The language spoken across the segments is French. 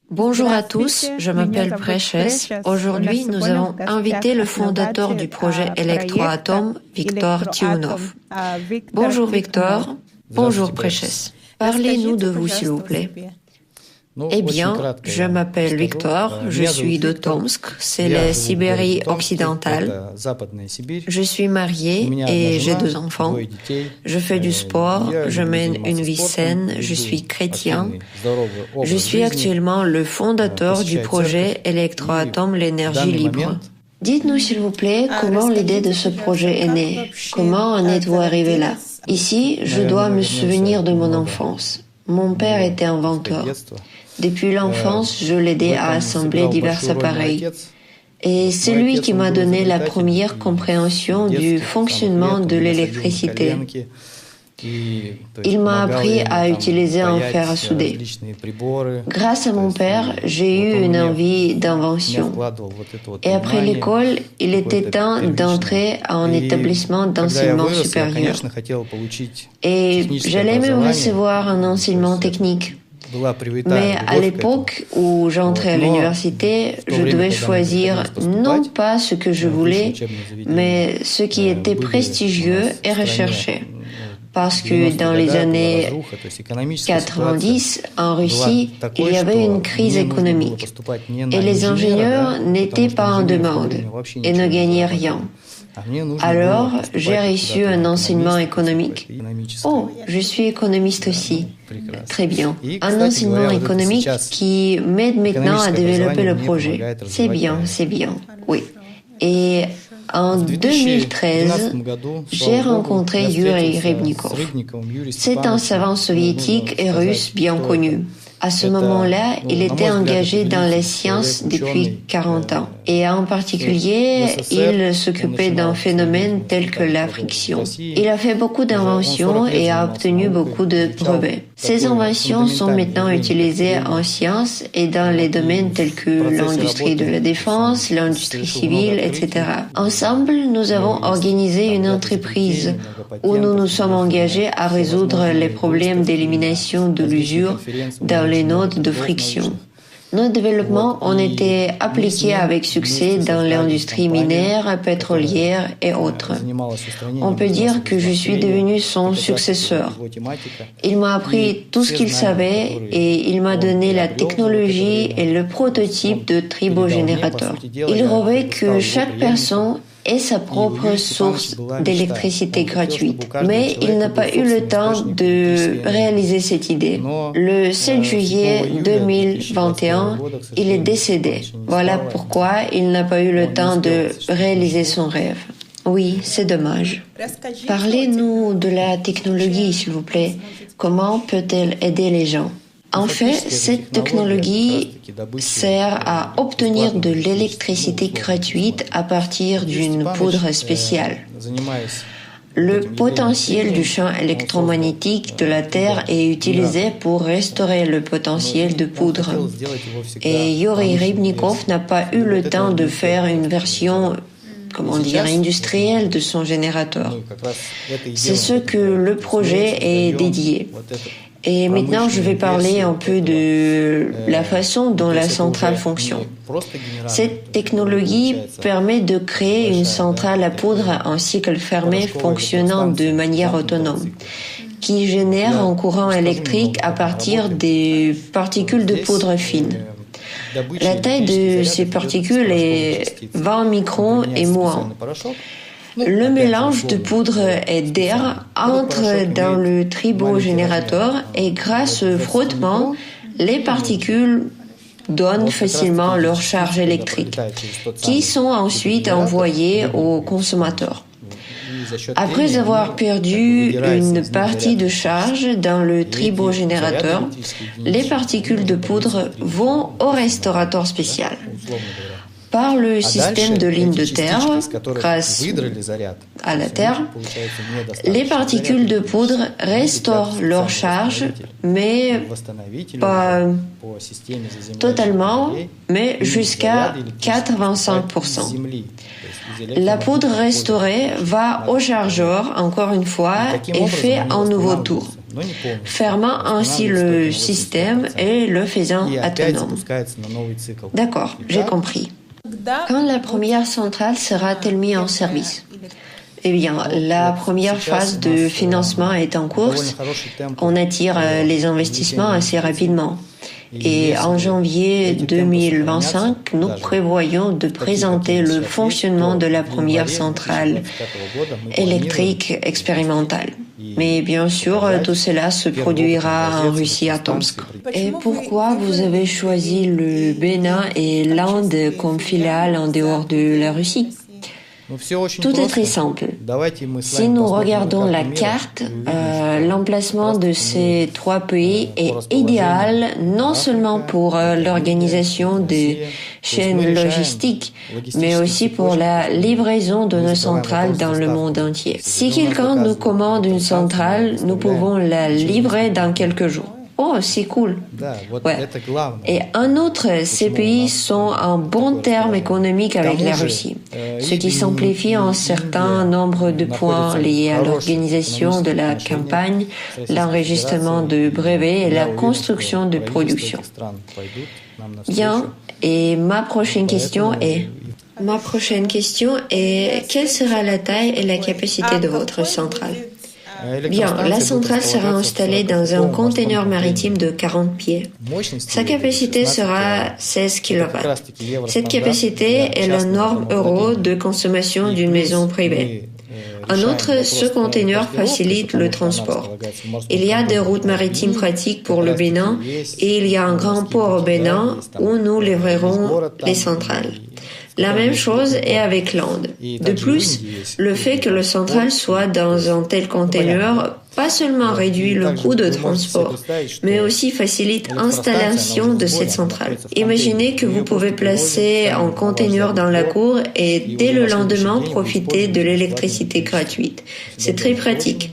Bonjour à tous, je m'appelle Precious. Aujourd'hui, nous avons invité le fondateur du projet Electroatom, Victor Tiunov. Bonjour Victor, bonjour Precious. Parlez-nous de vous s'il vous plaît. Eh bien, je m'appelle Victor, je suis de Tomsk, c'est la Sibérie occidentale. Je suis marié et j'ai 2 enfants. Je fais du sport, je mène une vie saine, je suis chrétien. Je suis actuellement le fondateur du projet Electroatom, l'énergie libre. Dites-nous s'il vous plaît comment l'idée de ce projet est née. Comment en êtes-vous arrivé là? Ici, je dois me souvenir de mon enfance. Mon père était inventeur. Depuis l'enfance, je l'aidais à assembler divers appareils. Et c'est lui qui m'a donné la première compréhension du fonctionnement de l'électricité. Il m'a appris à utiliser un fer à souder. Grâce à mon père, j'ai eu une envie d'invention. Et après l'école, il était temps d'entrer à un établissement d'enseignement supérieur. Et j'allais même recevoir un enseignement technique. Mais à l'époque où j'entrais à l'université, je devais choisir non pas ce que je voulais, mais ce qui était prestigieux et recherché. Parce que dans les années 90, en Russie, il y avait une crise économique et les ingénieurs n'étaient pas en demande et ne gagnaient rien. Alors, j'ai reçu un enseignement économique. Oh, je suis économiste aussi. Très bien. Un enseignement économique qui m'aide maintenant à développer le projet. C'est bien, oui. Et en 2013, j'ai rencontré Yuri Rybnikov. C'est un savant soviétique et russe bien connu. À ce moment-là, il était engagé dans les sciences depuis 40 ans. Et en particulier, il s'occupait d'un phénomène tel que la friction. Il a fait beaucoup d'inventions et a obtenu beaucoup de brevets. Ces inventions sont maintenant utilisées en sciences et dans les domaines tels que l'industrie de la défense, l'industrie civile, etc. Ensemble, nous avons organisé une entreprise où nous nous sommes engagés à résoudre les problèmes d'élimination de l'usure dans les nodes de friction. Nos développements ont été appliqués avec succès dans l'industrie minière, pétrolière et autres. On peut dire que je suis devenu son successeur. Il m'a appris tout ce qu'il savait et il m'a donné la technologie et le prototype de tribogénérateur. Il rêvait que chaque personne ait sa propre source d'électricité gratuite. Mais il n'a pas eu le temps de réaliser cette idée. Le 7 juillet 2021, il est décédé. Voilà pourquoi il n'a pas eu le temps de réaliser son rêve. Oui, c'est dommage. Parlez-nous de la technologie, s'il vous plaît. Comment peut-elle aider les gens? En fait, cette technologie sert à obtenir de l'électricité gratuite à partir d'une poudre spéciale. Le potentiel du champ électromagnétique de la Terre est utilisé pour restaurer le potentiel de poudre. Et Yuri Rybnikov n'a pas eu le temps de faire une version industrielle de son générateur. C'est ce que le projet est dédié. Et maintenant, je vais parler un peu de la façon dont la centrale fonctionne. Cette technologie permet de créer une centrale à poudre en cycle fermé fonctionnant de manière autonome, qui génère un courant électrique à partir des particules de poudre fine. La taille de ces particules est 20 microns et moins. Le mélange de poudre et d'air entre dans le tribogénérateur et grâce au frottement, les particules donnent facilement leur charge électrique, qui sont ensuite envoyées au consommateur. Après avoir perdu une partie de charge dans le tribogénérateur, les particules de poudre vont au restaurateur spécial. Par le système de ligne de terre, grâce à la Terre, les particules de poudre restaurent leur charge, mais pas totalement, mais jusqu'à 85%. La poudre restaurée va au chargeur, encore une fois, et fait un nouveau tour. fermant ainsi le système et le faisant autonome. D'accord, j'ai compris. Quand la première centrale sera-t-elle mise en service? Eh bien, la première phase de financement est en cours. On attire les investissements assez rapidement. Et en janvier 2025, nous prévoyons de présenter le fonctionnement de la première centrale électrique expérimentale. Mais bien sûr, tout cela se produira en Russie à Tomsk. Et pourquoi vous avez choisi le Bénin et l'Inde comme filiales en dehors de la Russie? Tout est très simple. Si nous regardons la carte, l'emplacement de ces trois pays est idéal non seulement pour l'organisation des chaînes logistiques, mais aussi pour la livraison de nos centrales dans le monde entier. Si quelqu'un nous commande une centrale, nous pouvons la livrer dans quelques jours. Oh, c'est cool. Ouais. Et en outre, ces pays sont en bon terme économique avec la Russie, ce qui simplifie un certain nombre de points liés à l'organisation de la campagne, l'enregistrement de brevets et la construction de production. Bien, et ma prochaine question est, quelle sera la taille et la capacité de votre centrale? Bien, la centrale sera installée dans un conteneur maritime de 40 pieds. Sa capacité sera 16 kW. Cette capacité est la norme euro de consommation d'une maison privée. En outre, ce conteneur facilite le transport. Il y a des routes maritimes pratiques pour le Bénin et il y a un grand port au Bénin où nous livrerons les centrales. La même chose est avec l'Inde. De plus, le fait que le centrale soit dans un tel conteneur pas seulement réduit le coût de transport, mais aussi facilite l'installation de cette centrale. Imaginez que vous pouvez placer un conteneur dans la cour et dès le lendemain profiter de l'électricité gratuite. C'est très pratique.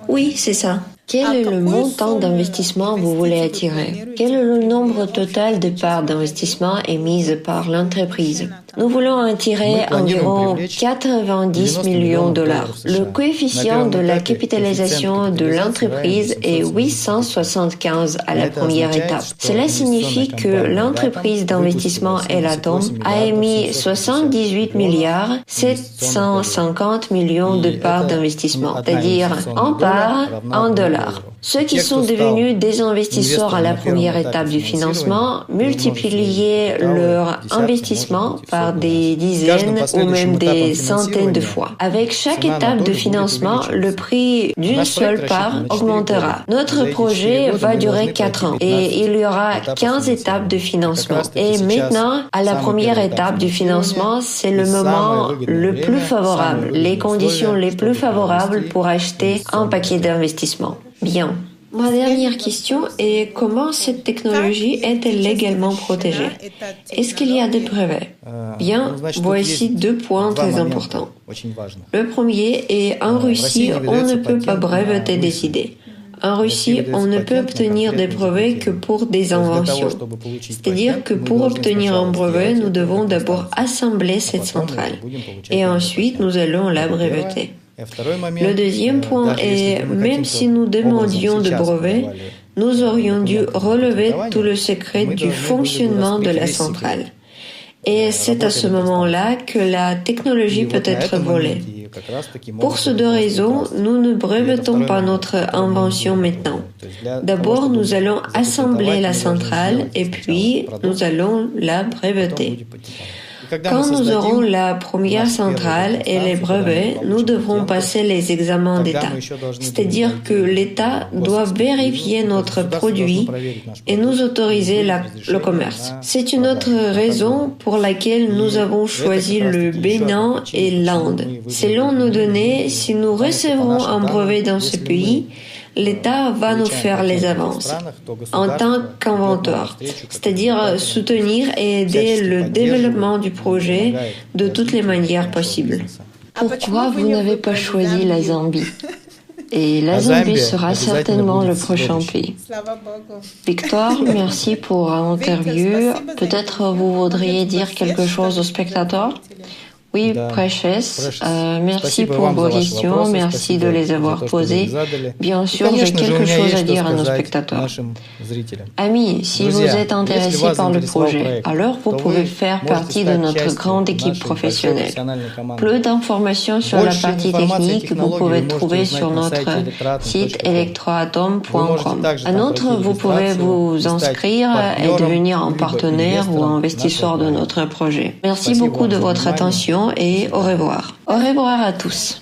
Oui, c'est ça. Quel est le montant d'investissement que vous voulez attirer? Quel est le nombre total de parts d'investissement émises par l'entreprise? Nous voulons attirer environ 90 millions de dollars. Le coefficient de la capitalisation de l'entreprise est 875 à la première étape. Cela signifie que l'entreprise d'investissement Elatom a émis 78 milliards 750 millions de parts d'investissement, c'est-à-dire en parts en dollars. Ceux qui sont devenus des investisseurs à la première étape du financement multipliaient leur investissement par des dizaines ou même des centaines de fois. Avec chaque étape de financement, le prix d'une seule part augmentera. Notre projet va durer 4 ans et il y aura 15 étapes de financement. Et maintenant, à la première étape du financement, c'est le moment le plus favorable, les conditions les plus favorables pour acheter un paquet d'investissement. Bien. Ma dernière question est comment cette technologie est-elle légalement protégée? Est-ce qu'il y a des brevets? Bien, voici 2 points très importants. Le premier est en Russie, on ne peut pas breveter des idées. En Russie, on ne peut obtenir des brevets que pour des inventions. C'est-à-dire que pour obtenir un brevet, nous devons d'abord assembler cette centrale et ensuite nous allons la breveter. Le deuxième point est, même si nous demandions de brevets, nous aurions dû relever tout le secret du fonctionnement de la centrale. Et c'est à ce moment-là que la technologie peut être volée. Pour ces 2 raisons, nous ne brevetons pas notre invention maintenant. D'abord, nous allons assembler la centrale et puis nous allons la breveter. Quand nous aurons la première centrale et les brevets, nous devrons passer les examens d'État. C'est-à-dire que l'État doit vérifier notre produit et nous autoriser le commerce. C'est une autre raison pour laquelle nous avons choisi le Bénin et l'Inde. Selon nos données, si nous recevrons un brevet dans ce pays, l'État va nous faire les avances en tant qu'inventeur, c'est-à-dire soutenir et aider le développement du projet de toutes les manières possibles. Pourquoi vous n'avez pas choisi la Zambie? Et la Zambie sera certainement le prochain pays. Victor, merci pour l'interview. Peut-être vous voudriez dire quelque chose aux spectateurs? Oui, Precious, merci pour vos questions, merci de les avoir posées. Bien sûr, j'ai quelque chose à dire à nos spectateurs. Amis, si vous êtes intéressés par le projet, alors vous pouvez faire partie de notre grande équipe professionnelle. Plus d'informations sur la partie technique, vous pouvez trouver sur notre site electroatom.com. En outre, vous pouvez vous inscrire et devenir un partenaire ou un investisseur de notre projet. Merci beaucoup de votre attention et au revoir. Au revoir à tous.